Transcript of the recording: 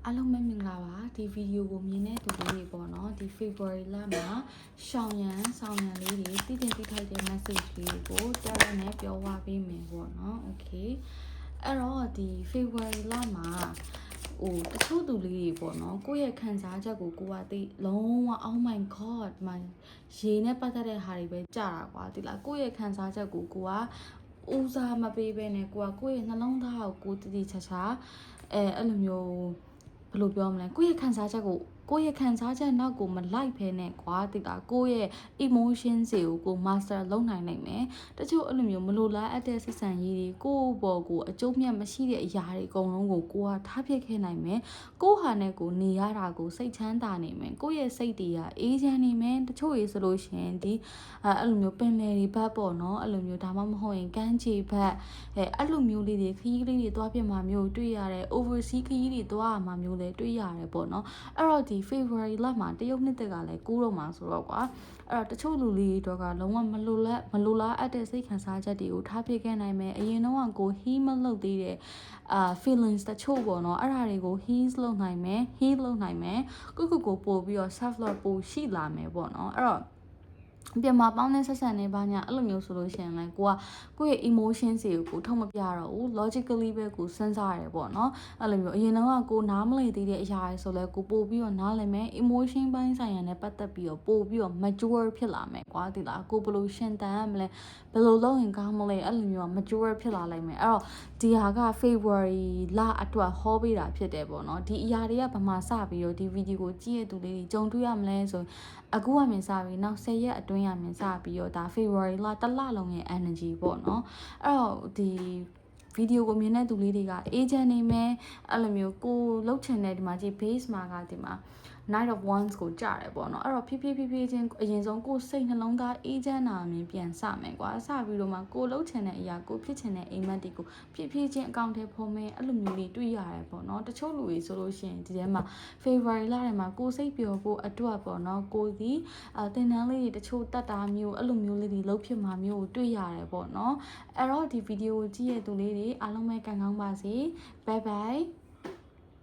အားလုံးပဲမင်္ဂလာပါဒီဗီဒီယိုကိုမြင်တဲ့သူတွေပေါ့နော်ဒီ February လမှာရှောင်းရန်ဆောင်ရန်လေးတွေတည်တင်ပြီးထိုက်တဲ့ message လေးကိုကြားရနဲ့ပြောဝပေးမယ်ပေါ့နော် okay အဲ့တော့ဒီ February လမှာတချို့သူလေးတွေပေါ့နော်ကိုယ့်ရဲ့ခံစားချက်ကိုကိုကသိလုံးဝ oh my god မရေနဲ့ပတ်သက်တဲ့ဟာတွေပဲကြာတာကွာဒီလားကိုယ့်ရဲ့ခံစားချက်ကိုကိုကဦးစားမပေးဘဲနဲ့ကိုယ့်ရဲ့နှလုံးသားကိုတည်တည်ချာချာအဲ့လိုမျိုးဘယ်လိုပြောမလဲကိုယ့်ရဲ့ခံစားချက်နောက်ကိုမလိုက်ဖဲနဲ့ကွာတိလားကိုယ့်ရဲ့ emotion တွေကို master လုပ်နိုင်နိုင်မယ်တချို့အဲ့လိုမျိုးမလိုလားအပ်တဲ့ဆက်ဆံရေးတွေကိုယ့်ဘော်ကိုအကျိုးမြတ်မရှိတဲ့အရာတွေအကုန်လုံးကိုကိုကထားပြခဲ့နိုင်မယ်ကိုယ့်ဟာနဲ့ကိုနေရတာကိုစိတ်ချမ်းသာနေမယ်ကိုယ့်ရဲ့စိတ်တွေကအေးချမ်းနေမယ်တချို့ရေးဆိုလို့ရှိရင်ဒီအဲ့လိုမျိုးပင်လယ်တွေဘက်ပေါ့နော်အဲ့လိုမျိုးဒါမှမဟုတ်ရင်ကမ်းခြေဘက်အဲ့လိုမျိုးလေးတွေခရီးလေးတွေသွားပြမှာမျိုးတွေ့ရတယ် overseas ခရီးတွေသွားရမှာမျိုးလည်းတွေ့ရတယ်ပေါ့နော်အဲ့တော့ဒီ February လမှာတရုတ်နှစ်တက်ကလည်းကူးတော့မှာဆိုတော့ကွာအဲ့တော့တချို့လူလေးတွေကလုံးဝမလိုလားအပ်တဲ့စိတ်ခံစားချက်တွေကိုထားပြခဲ့နိုင်မယ်အရင်တော့ကို heal မလုပ်သေးတဲ့feelings တချို့ပေါ့နော်အဲ့ဒါတွေကို heal လုပ်နိုင်မယ်ကိုပို့ပြီးတော့ self love ပို့ရှိလာမယ်ပေါ့နော်အဲ့တော့ပြန်မှာပေါင်းတဲ့ဆက်ဆံနေပါညာအဲ့လိုမျိုးဆိုလို့ရှိရင်လည်းကိုယ့်ရဲ့ emotion တွေကိုထုတ်မပြတော့ဘူး logically ပဲကိုစဉ်းစားရတယ်ပေါ့နော်အဲ့လိုမျိုးအရင်တော့ကိုနားမလည်သေးတဲ့အရာတွေဆိုလဲကိုပို့ပြီးတော့နားလည်မယ် emotion ပိုင်းဆိုင်ရာနဲ့ပတ်သက်ပြီးတော့ပို့ပြီးတော့ mature ဖြစ်လာမယ်ကွာဒီလားကိုဘယ်လိုရှင်းတမ်းရမလဲဘယ်လိုလုပ်ရင်ကောင်းမလဲအဲ့လိုမျိုး mature ဖြစ်လာနိုင်မယ်အဲ့တော့ဒီဟာက February လအတွက်ဟောပေးတာဖြစ်တယ်ပေါ့နော်ဒီအရာတွေကဘာမှစပြီးတော့ဒီ video ကိုကြည့်ရတဲ့သူလေးတွေကြုံတွေ့ရမလဲဆိုအခုကမြင်စပြီးနောက်10ရက်အတွင်းရမြင်စပြီးတော့ဒါ February လတစ်လလုံးရဲ့ energy ပေါ့နော်အဲ့တော့ဒီဗီဒီယိုကိုမြင်တဲ့သူလေးတွေက agent နေမယ်အဲ့လိုမျိုးကိုလှုပ်ချင်တဲ့ဒီမှာကြည့် base မှာကဒီမှာ Night of Wands ကိုကြားတယ်ပေါ့နော်အဲ့တော့ဖြည်းဖြည်းချင်းအရင်ဆုံးကိုစိတ်နှလုံးသား agent နာမြင်ပြန်စမယ်ကွာစပြီးတော့မှကိုလှုပ်ချင်တဲ့အရာကိုဖြစ်ချင်တဲ့အိမ်မက်တွေကိုဖြည်းဖြည်းချင်းအကောင့်ထဲပေါ်မယ်အဲ့လိုမျိုးလေးတွေ့ရတယ်ပေါ့နော်တချို့လူတွေဆိုလို့ရှိရင်ဒီထဲမှာ February လထဲမှာကိုစိတ်ပျော်ဖို့အတွက်ပေါ့နော်ကိုဒီတင်တန်းလေးတွေတချို့တက်တာမျိုးအဲ့လိုမျိုးလေးတွေလုပ်ဖြစ်မှာမျိုးကိုတွေ့ရတယ်ပေါ့နော်အဲ့တော့ဒီဗီဒီယိုကိုကြည့်ရတဲ့သူလေးတွေအားလုံးပဲကံကောင်းပါစေ bye bye